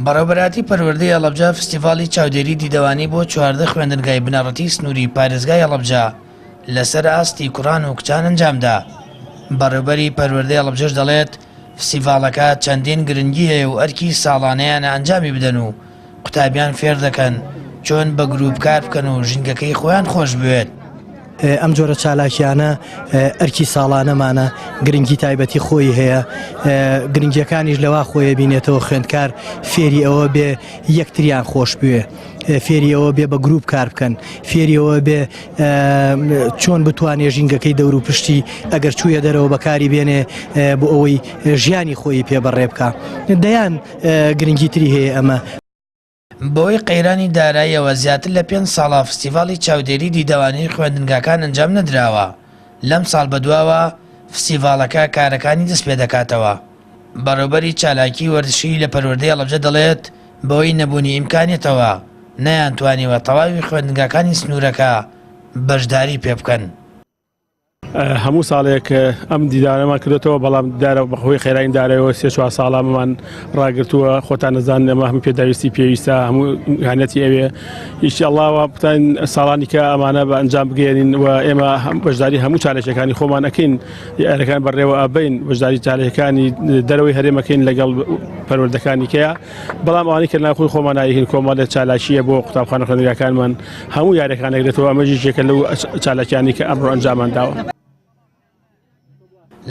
بەڕێوەبەراتی پەروەردەی هەڵەبجە فستیڤاڵی چاودێری دیدەوانی بۆ 14 خوێندنگای بنەڕەتی سنووری پارێزگای هەڵەبجە لەسەر ئاستی کوڕان و کچان ئەنجامدا. بەڕێوەبەری پەروەردەی هەڵەبجەش دەڵێت فستیڤاڵەکە چەندین گرنگی هەیە و ئەرکی ساڵانەیانە ئەنجامی بدەن و قوتابیان فێر دەکەن چۆن بە گروپ کار بکەن و ژینگەکەی خۆیان خۆش بوێت. ئەم جۆرە چالاکیانە ئەرکی ساڵانەمانە گرنگی تایبەتی خۆی هەیە، گرنگیەکانیش لەوا خۆیە بینێتەوە خوێندکار فێری ئەوە بێ یەکتریان خۆش بوێ، فێری ئەوە بێ بە گروپ کار بکەن، فێری ئەوە بێ چۆن بتوانێ ژینگەکەی دەور و پشتی ئەگەر چوویە دەرەوە بەکاری بێنێ بۆ ئەوەی ژیانی خۆی پێبەڕێ بکە. دەیان گرنگی تری هەیە ئەمە. بۆی قەیرانی داراییەوە زیاتر لە 5 ساڵە فستیڤاڵی چاودێری دیدەوانی خوێندنگاکان ئەنجام نەدراوە. لەم ساڵ بەدواوە فستیڤاڵەکە کارەکانی دەست پێ دەکاتەوە. بەڕێوەبەری چالاکی وەرزشی لە پەروەردەی هەڵەبجە دەڵێت بەوەی نەبوونی ئیمکانێتەوە نەیانتوانیوە تەواوی خوێندنگاکانی سنوورەکە بەشداری پێ بکەن. هەموو ساڵێک ئەم دیدارەمان کردێتەوە، بەڵام دیدارە بەخۆی خێراین دارەوە 3-4 ساڵامان ڕاگرتووە. خۆتان نەزان ئەمە هەموو پێداویستی پێویستە، هەموو هانەتی ئەوێ ئینشاءڵڵا بتان ساڵانی کە ئەمانە بە ئەنجام بگەێنین و ئێمە بەشداری هەموو چالێکەکانی خۆمان ئەکەین، یارەکان بەڕێوە ئابین بەشداری چالێکەکانی دەرەوەی هەرێمەکەین لەگەڵ پەروەردەکانی کەیە. بەڵام ئەوانەی کە ناخۆی خۆمان نایهین کۆمەڵێک چالاکیە بۆ قوتابخانە خوێندنگاکانمان هەموو یارەکان ئەگرێتەوە. ئەمەژی یەکێکە لەو چالاکیانی کە ئەمڕۆ ئەنجامان داوە.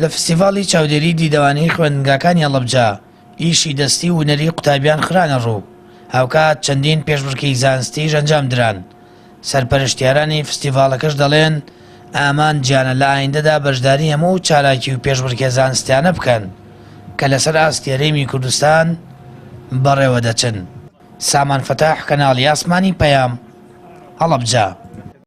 لە فستیڤاڵی چاودێری دیدەوانی خوێندنگاکانی هەڵەبجە ئیشی دەستی و هونەری قوتابیان خرانە ڕوو، هاوکات چەندین پێشبڕکێی زانستیش ئەنجام دران. سەرپەرشتیارانی فستیڤاڵەکەش دەڵێن ئامان گیانە لە ئایندەدا بەشداری هەموو چالاکی و پێشبڕکێ زانستیانە بکەن کە لەسەر ئاستی هەرێمی کوردستان بەڕێوە دەچن. سامان فەتاح، کەناڵی ئاسمانی پەیام، هەڵەبجە.